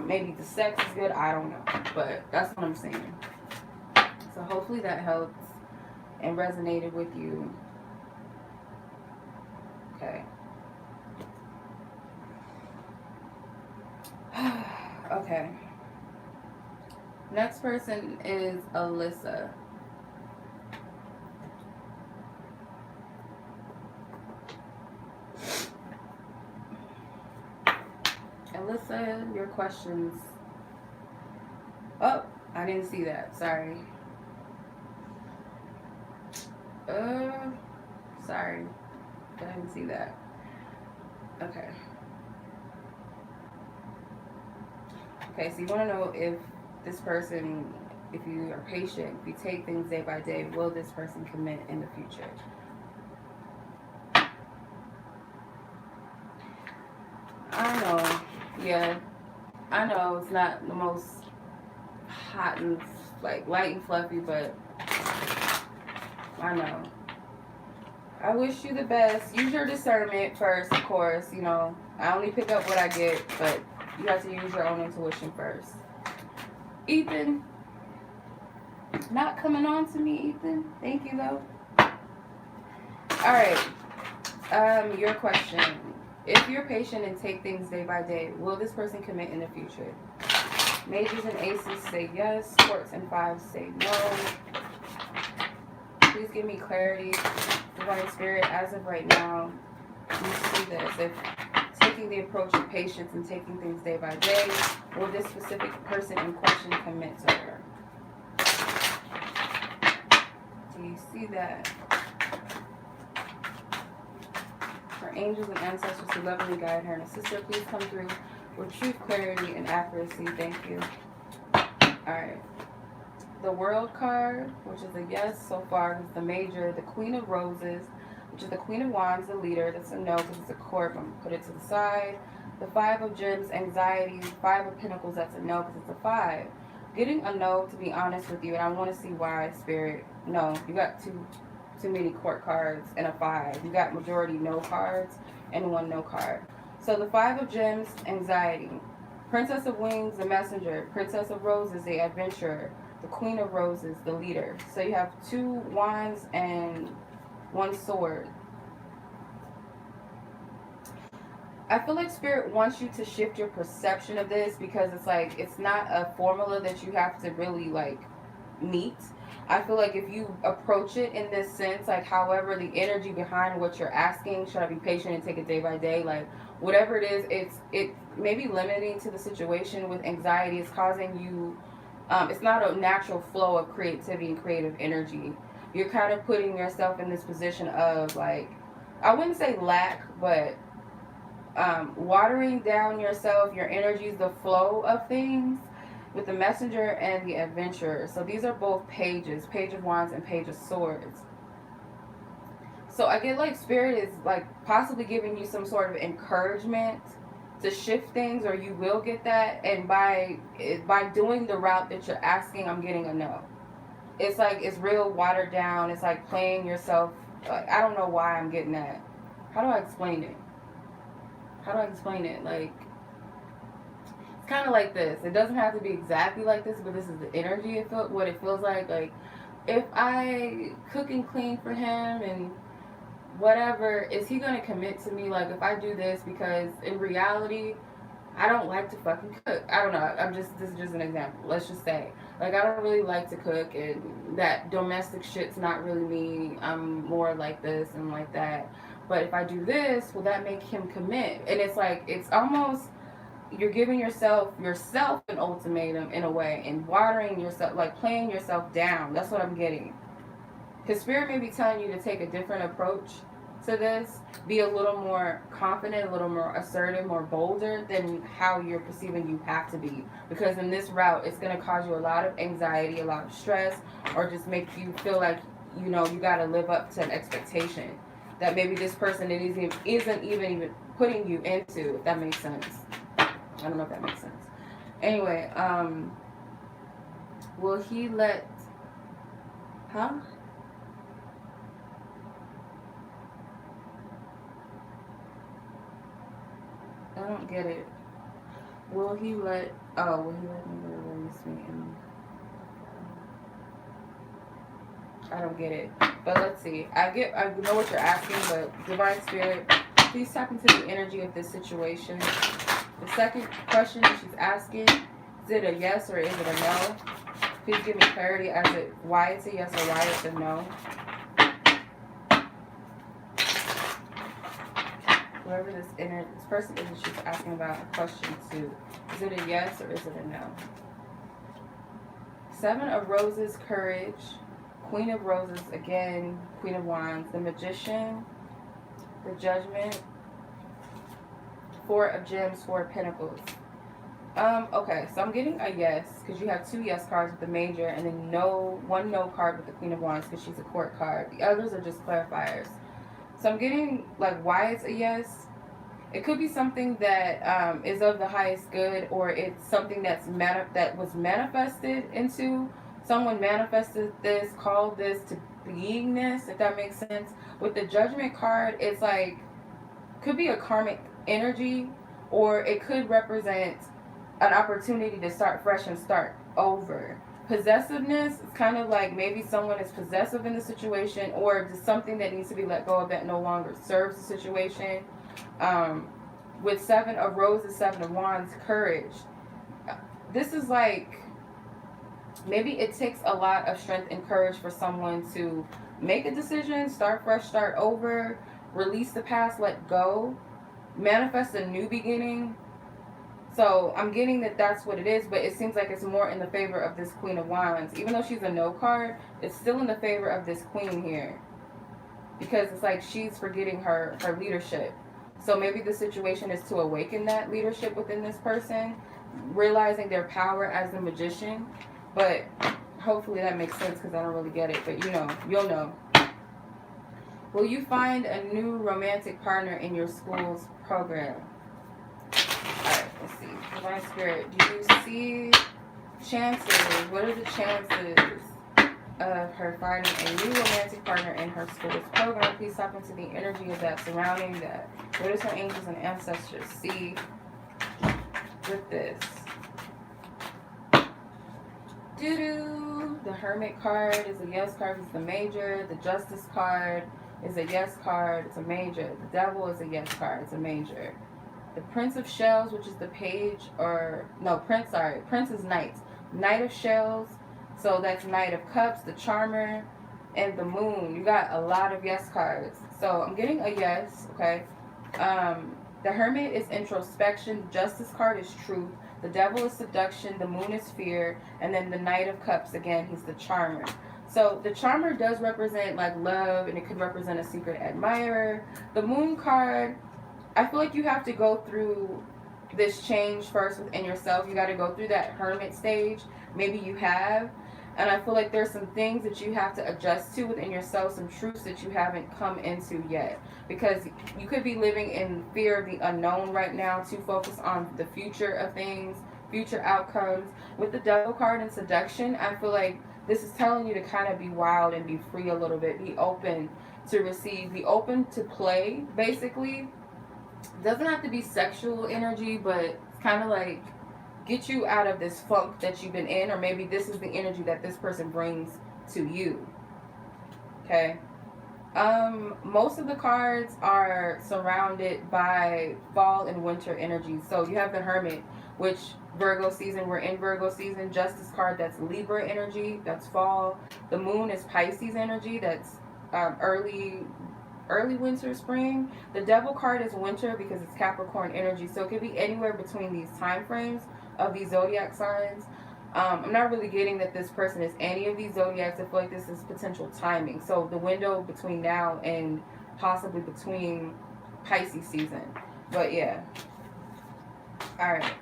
Maybe the sex is good, I don't know. But that's what I'm saying. So hopefully that helped and resonated with you. Okay. Okay. Next person is Alyssa. Alyssa, your questions. Oh, I didn't see that. Sorry. Sorry. I didn't see that. Okay. Okay, so you want to know if this person, if you are patient, if you take things day by day, will this person commit in the future? I know. Yeah. I know it's not the most hot and like light and fluffy, but I know. I wish you the best. Use your discernment first, of course. You know, I only pick up what I get, but you have to use your own intuition first. Ethan, not coming on to me, Ethan. Thank you, though. All right. Your question. If you're patient and take things day by day, will this person commit in the future? Mages and aces say yes. Courts and fives say no. Please give me clarity. Divine Spirit, as of right now, you see this. If taking the approach of patience and taking things day by day, will this specific person in question commit to her? Do you see that? Her angels and ancestors who lovingly guide her and assist her, please come through with truth, clarity, and accuracy. Thank you. Alright. The World card, which is a yes so far, is the major. The Queen of Roses, which is the Queen of Wands, the leader. That's a no because it's a court. I'm going to put it to the side. The Five of Gems, anxiety. Five of Pentacles, that's a no because it's a 5. Getting a no, to be honest with you, and I want to see why, Spirit. No, you got too many court cards and a 5. You got majority no cards and 1 no card. So the Five of Gems, anxiety. Princess of Wings, the messenger. Princess of Roses, the adventurer. The Queen of Roses, the leader. So you have 2 wands and 1 sword. I feel like Spirit wants you to shift your perception of this because it's like, it's not a formula that you have to really like meet. I feel like if you approach it in this sense, like however the energy behind what you're asking, should I be patient and take it day by day? Like whatever it is, it may be limiting to the situation with anxiety. It's causing you, it's not a natural flow of creativity and creative energy. You're kind of putting yourself in this position of like, I wouldn't say lack, but watering down yourself, your energies, the flow of things with the messenger and the adventurer. So these are both pages, Page of Wands and Page of Swords. So I get like Spirit is like possibly giving you some sort of encouragement to shift things, or you will get that. And by doing the route that you're asking, I'm getting a no. It's like, it's real watered down. It's like playing yourself. Like, I don't know why I'm getting that. How do I explain it? Like, it's kind of like this. It doesn't have to be exactly like this, but this is the energy what it feels like. Like, if I cook and clean for him and whatever, is he going to commit to me? Like, if I do this, because in reality, I don't like to fucking cook. I don't know. This is just an example. Let's just say, like, I don't really like to cook, and that domestic shit's not really me. I'm more like this and like that. But if I do this, will that make him commit? And it's like, it's almost, you're giving yourself an ultimatum in a way, and watering yourself, like playing yourself down. That's what I'm getting. Because Spirit may be telling you to take a different approach to this. Be a little more confident, a little more assertive, more bolder than how you're perceiving you have to be. Because in this route, it's going to cause you a lot of anxiety, a lot of stress, or just make you feel like, you know, you got to live up to an expectation that maybe this person isn't even putting you into, if that makes sense. I don't know if that makes sense. Anyway, will he let, huh? I don't get it. Will he let me release me? I don't get it. But let's see. I know what you're asking, but Divine Spirit, please tap into the energy of this situation. The second question that she's asking Is it a yes or is it a no? Please give me clarity as to why it's a yes or why it's a no. Whoever this person is, she's asking about a question too. Is it a yes or is it a no? 7 of Roses, Courage. Queen of Roses, again, Queen of Wands. The Magician, the Judgment. 4 of Gems, 4 of Pentacles. Okay, so I'm getting a yes, because you have 2 yes cards with the Major, and then one no card with the Queen of Wands, because she's a court card. The others are just clarifiers. So I'm getting, like, why it's a yes. It could be something that is of the highest good, or it's something that was manifested into. Someone manifested this, called this to beingness, if that makes sense. With the Judgment card, it's like, could be a karmic energy, or it could represent an opportunity to start fresh and start over. Possessiveness is kind of like maybe someone is possessive in the situation, or just something that needs to be let go of that no longer serves the situation. With 7 of Roses, 7 of Wands, Courage. This is like, maybe it takes a lot of strength and courage for someone to make a decision, start fresh, start over, release the past, let go, manifest a new beginning. So I'm getting that that's what it is, but it seems like it's more in the favor of this Queen of Wands. Even though she's a no card, it's still in the favor of this Queen here. Because it's like she's forgetting her leadership. So maybe the situation is to awaken that leadership within this person, realizing their power as the Magician. But hopefully that makes sense, because I don't really get it. But you'll know. Will you find a new romantic partner in your school's program? Alright, let's see. Divine Spirit, do you see chances? What are the chances of her finding a new romantic partner in her school's program? Please tap into the energy of that surrounding that. What does her angels and ancestors see with this? Doo-doo. The Hermit card is a yes card. It's the Major. The Justice card is a yes card. It's a Major. The Devil is a yes card. It's a Major. The Prince of Shells, which is the Prince is Knight. Knight of Shells. So that's Knight of Cups, the Charmer, and the Moon. You got a lot of yes cards. So I'm getting a yes, okay? The Hermit is introspection. The Justice card is truth. The Devil is seduction. The Moon is fear. And then the Knight of Cups, again, he's the Charmer. So the Charmer does represent like love, and it could represent a secret admirer. The Moon card, I feel like you have to go through this change first within yourself. You got to go through that hermit stage. Maybe you have. And I feel like there's some things that you have to adjust to within yourself, some truths that you haven't come into yet. Because you could be living in fear of the unknown right now, too focused on the future of things, future outcomes. With the Devil card and seduction, I feel like this is telling you to kind of be wild and be free a little bit. Be open to receive, be open to play, basically. Doesn't have to be sexual energy, but it's kind of like get you out of this funk that you've been in, or maybe this is the energy that this person brings to you. Okay. Most of the cards are surrounded by fall and winter energy. So you have the Hermit, which Virgo season, we're in Virgo season. Justice card, that's Libra energy, that's fall. The Moon is Pisces energy, that's early winter, spring. The Devil card is winter because it's Capricorn energy. So it could be anywhere between these time frames of these zodiac signs. I'm not really getting that this person is any of these zodiacs. I feel like this is potential timing. So the window between now and possibly between Pisces season. But yeah. Alright.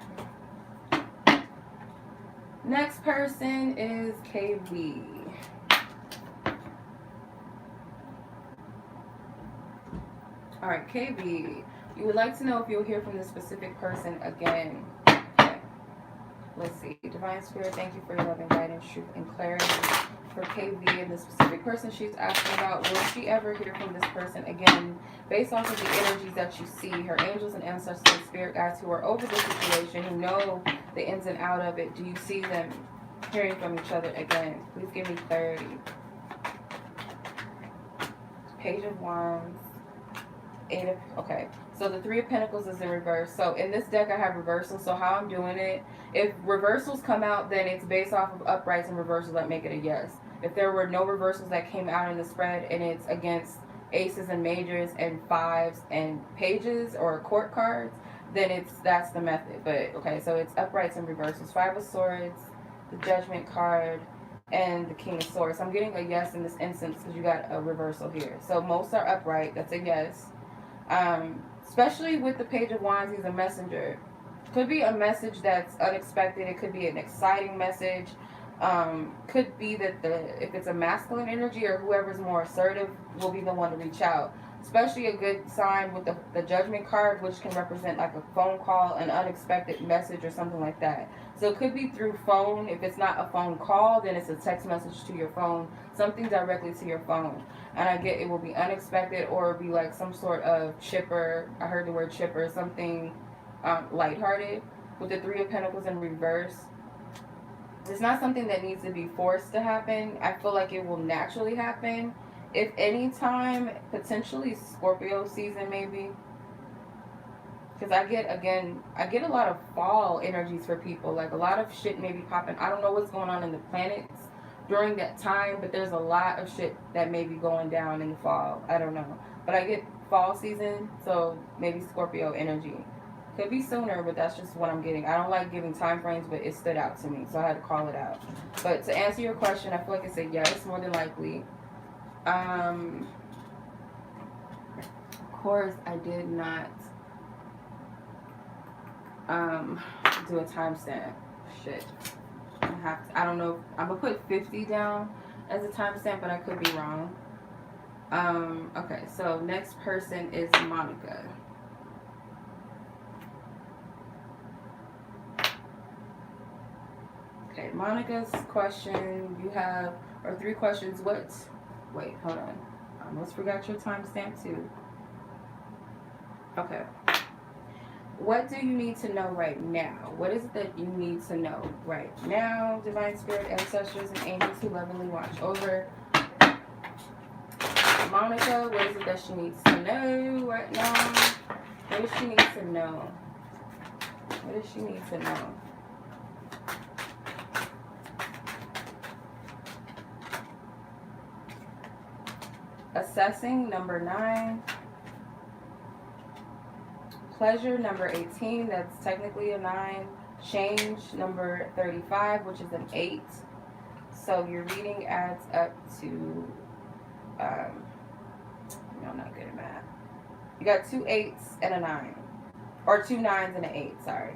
Next person is KV. Alright, KB, you would like to know if you'll hear from this specific person again. Okay. Let's see. Divine Spirit, thank you for your loving guidance, truth, and clarity. For KB and the specific person she's asking about, will she ever hear from this person again? Based off of the energies that you see, her angels and ancestors and spirit guides who are over the situation, who know the ins and out of it, do you see them hearing from each other again? Please give me clarity. Page of Wands. Okay, So the Three of Pentacles is in reverse. So in this deck I have reversals. So how I'm doing it, if reversals come out, then it's based off of uprights and reversals that make it a yes. If there were no reversals that came out in the spread and it's against aces and majors and fives and pages or court cards, then that's the method. But okay, so it's uprights and reversals. Five of Swords, the Judgment card, and the King of Swords. So I'm getting a yes in this instance because you got a reversal here. So most are upright. That's a yes. Especially with the Page of Wands, he's a messenger. Could be a message that's unexpected. It could be an exciting message. Could be that if it's a masculine energy or whoever's more assertive will be the one to reach out. Especially a good sign with the Judgment card, which can represent like a phone call, an unexpected message or something like that. So it could be through phone. If it's not a phone call, then it's a text message to your phone, something directly to your phone. And I get it will be unexpected or be like some sort of chipper. I heard the word chipper, something lighthearted. With the Three of Pentacles in reverse, it's not something that needs to be forced to happen. I feel like it will naturally happen. If any time, potentially Scorpio season maybe. Because I get a lot of fall energies for people. Like a lot of shit may be popping. I don't know what's going on in the planets during that time, but there's a lot of shit that may be going down in the fall. I don't know. But I get fall season, so maybe Scorpio energy. Could be sooner, but that's just what I'm getting. I don't like giving time frames, but it stood out to me, so I had to call it out. But to answer your question, I feel like it's a yes, more than likely. Of course, I did not do a timestamp. Shit. I don't know. I'm gonna put 50 down as a timestamp, but I could be wrong. Okay, so next person is Monica. Okay, Monica's question, you have, or 3 questions. Wait, hold on. I almost forgot your timestamp too. Okay. What do you need to know right now? What is it that you need to know right now? Divine Spirit, ancestors, and angels who lovingly watch over Monica. What is it that she needs to know right now? What does she need to know? What does she need to know? Assessing, number 9. Pleasure, number 18. That's technically a 9. Change, number 35, which is an 8. So your reading adds up to, no, I'm not good at math. You got 2 8s and a 9. Or 2 9s and an 8, sorry.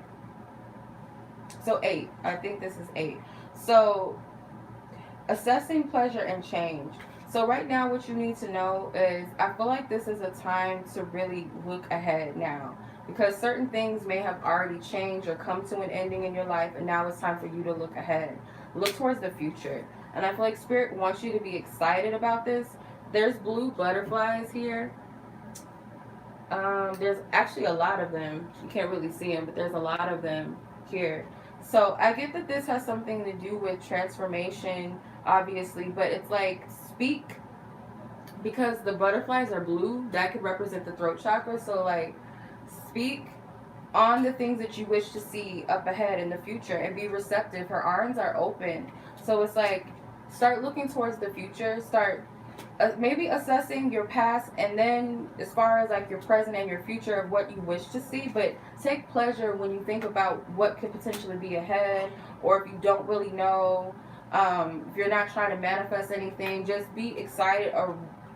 So 8. I think this is 8. So assessing, pleasure, and change. So right now what you need to know is, I feel like this is a time to really look ahead now. Because certain things may have already changed or come to an ending in your life, and now it's time for you to look ahead. Look towards the future. And I feel like Spirit wants you to be excited about this. There's blue butterflies here. There's actually a lot of them. You can't really see them, but there's a lot of them here. So I get that this has something to do with transformation, obviously, but it's like, speak, because the butterflies are blue, that could represent the throat chakra. So like, speak on the things that you wish to see up ahead in the future and be receptive. Her arms are open. So it's like, start looking towards the future. Start maybe assessing your past, and then as far as like your present and your future of what you wish to see. But take pleasure when you think about what could potentially be ahead, or if you don't really know, if you're not trying to manifest anything, just be excited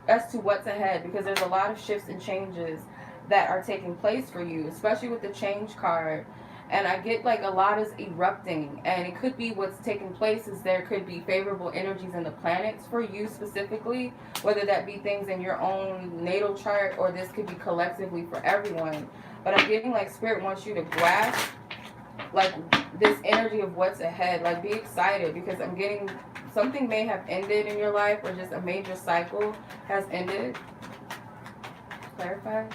as to what's ahead, because there's a lot of shifts and changes that are taking place for you, especially with the change card. And I get like a lot is erupting, and it could be what's taking place is there could be favorable energies in the planets for you specifically, whether that be things in your own natal chart, or this could be collectively for everyone. But I'm getting like Spirit wants you to grasp like this energy of what's ahead. Like, be excited, because I'm getting something may have ended in your life, or just a major cycle has ended. Clarify.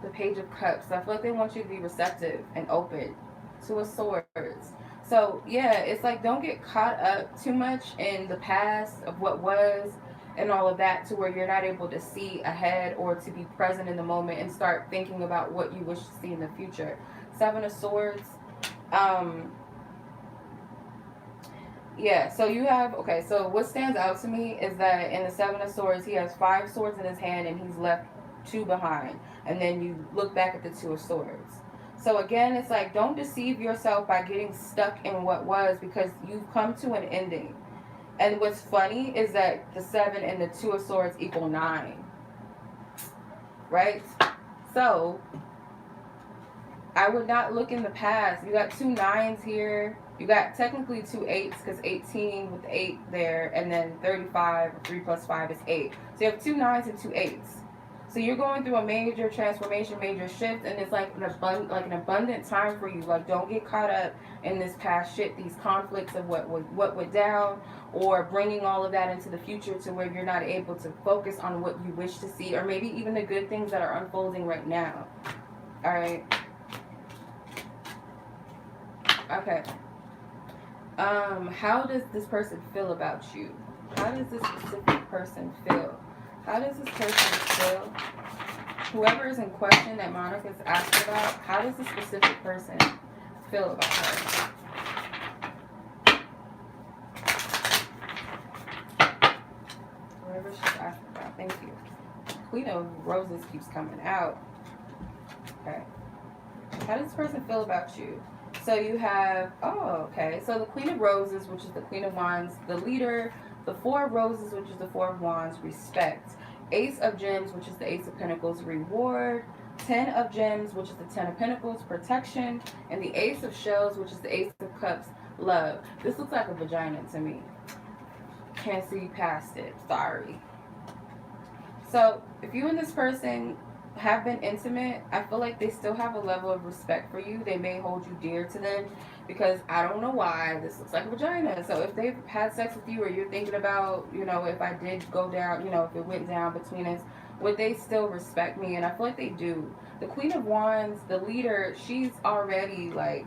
The Page of Cups. I feel like they want you to be receptive and open to a Swords. So yeah, it's like, don't get caught up too much in the past of what was, and all of that, to where you're not able to see ahead or to be present in the moment and start thinking about what you wish to see in the future. Seven of Swords. Yeah, so you have, okay, so what stands out to me is that in the Seven of Swords, he has 5 swords in his hand and he's left 2 behind. And then you look back at the 2 of Swords. So again, it's like, don't deceive yourself by getting stuck in what was, because you've come to an ending. And what's funny is that the 7 and the 2 of Swords equal 9. Right? So, I would not look in the past. You got 2 9s here. You got technically 2 8s, because 18 with the 8 there, and then 35, 3 plus 5 is 8. So you have 2 9s and 2 8s. So you're going through a major transformation, major shift, and it's like an abundant time for you. Like, don't get caught up in this past shit, these conflicts of what went down, or bringing all of that into the future to where you're not able to focus on what you wish to see, or maybe even the good things that are unfolding right now. All right. Okay. How does this person feel about you? How does this specific person feel? How does this person feel? Whoever is in question that Monica's asking about, how does this specific person feel about her? Whoever she's asking about. Thank you. Queen of Roses keeps coming out. Okay. How does this person feel about you? So you have, oh, okay. So the Queen of Roses, which is the Queen of Wands, the leader. The 4 of Roses, which is the 4 of Wands, respect. Ace of Gems, which is the Ace of Pentacles, reward. 10 of Gems, which is the 10 of Pentacles, protection. And the Ace of Shells, which is the Ace of Cups, love. This looks like a vagina to me. Can't see past it. Sorry. So if you and this person have been intimate, I feel like they still have a level of respect for you. They may hold you dear to them, because I don't know why this looks like a vagina. So if they've had sex with you, or you're thinking about, you know, if I did go down, you know, if it went down between us, would they still respect me? And I feel like they do. The Queen of Wands, the leader, she's already like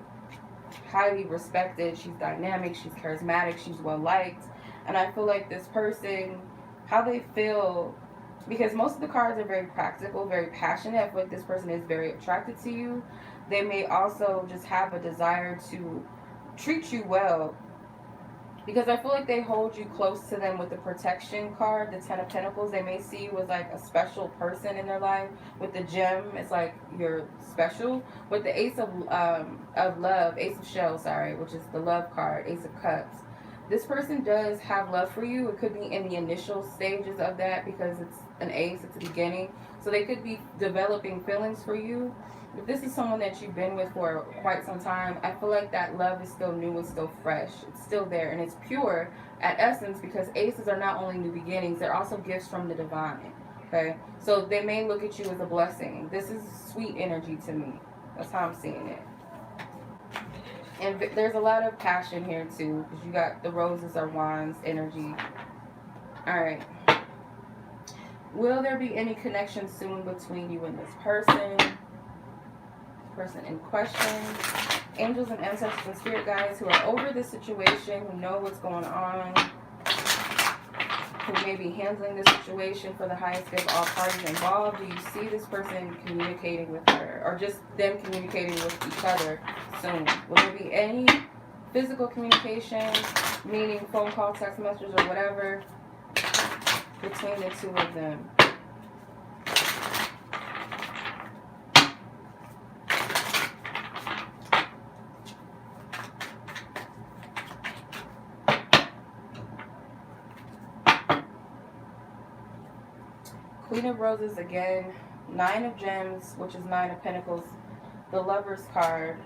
highly respected. She's dynamic, she's charismatic, she's well liked. And I feel like this person, how they feel, because most of the cards are very practical, very passionate. I feel like this person is very attracted to you. They may also just have a desire to treat you well, because I feel like they hold you close to them with the protection card, the 10 of Pentacles. They may see you as like a special person in their life. With the gem, it's like you're special. With the Ace of Love, Ace of Shells, sorry, which is the love card, Ace of Cups. This person does have love for you. It could be in the initial stages of that, because it's an ace, it's the beginning. So they could be developing feelings for you. If this is someone that you've been with for quite some time, I feel like that love is still new, it's still fresh, it's still there, and it's pure at essence, because aces are not only new beginnings, they're also gifts from the divine. Okay? So they may look at you as a blessing. This is sweet energy to me. That's how I'm seeing it. And there's a lot of passion here too, because you got the Roses or Wands energy. Alright. Will there be any connection soon between you and this person? Person in question. Angels and ancestors and spirit guides who are over this situation, who know what's going on, who may be handling this situation for the highest good of all parties involved. Do you see this person communicating with her, or just them communicating with each other soon? Will there be any physical communication, meaning phone call, text messages, or whatever, between the two of them? Queen of Roses again, 9 of Gems, which is 9 of Pentacles, the Lover's card,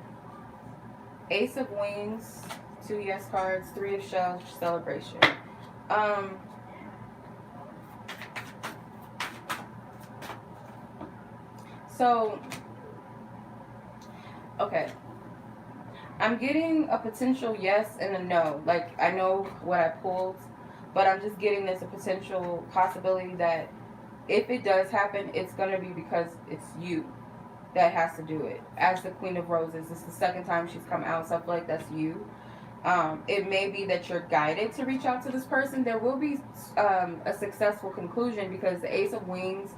Ace of Wings, 2 yes cards, 3 of Shells, celebration. So, okay. I'm getting a potential yes and a no. Like, I know what I pulled, but I'm just getting this a potential possibility that if it does happen, it's going to be because it's you that has to do it. As the Queen of Roses, this is the second time she's come out, so I feel like that's you. It may be that you're guided to reach out to this person. There will be a successful conclusion, because the Ace of Wings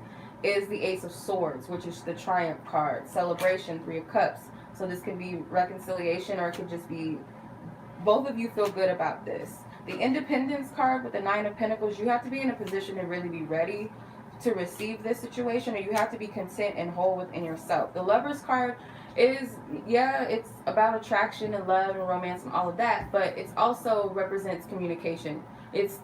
is the Ace of Swords, which is the Triumph card. Celebration, Three of Cups. So this can be reconciliation, or it could just be both of you feel good about this. The Independence card with the Nine of Pentacles, you have to be in a position to really be ready to receive this situation, or you have to be content and whole within yourself. The Lovers card is, yeah, it's about attraction and love and romance and all of that, but it also represents communication. This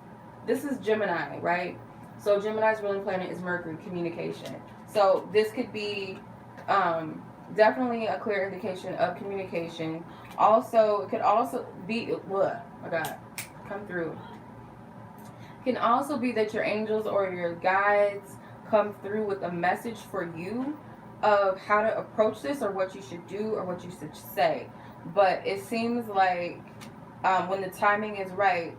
is Gemini, right? So Gemini's ruling planet is Mercury, communication. So this could be definitely a clear indication of communication. Also, it could also be, what? Oh God, come through. It can also be that your angels or your guides come through with a message for you of how to approach this, or what you should do, or what you should say. But it seems like when the timing is right,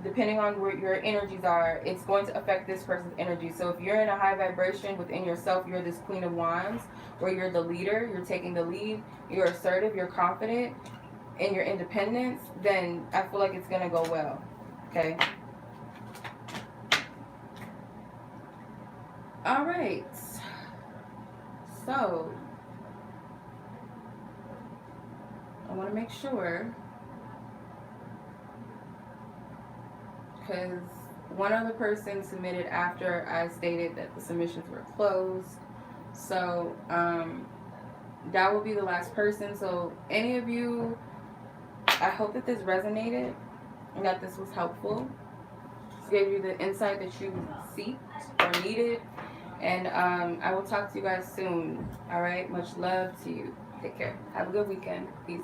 depending on where your energies are, it's going to affect this person's energy. So if you're in a high vibration within yourself, you're this Queen of Wands, where you're the leader, you're taking the lead, you're assertive, you're confident in your independence, then I feel like it's going to go well. Okay. All right. So I want to make sure, because one other person submitted after I stated that the submissions were closed. So that will be the last person. So any of you, I hope that this resonated and that this was helpful. This gave you the insight that you seeked or needed. And I will talk to you guys soon. All right. Much love to you. Take care. Have a good weekend. Peace.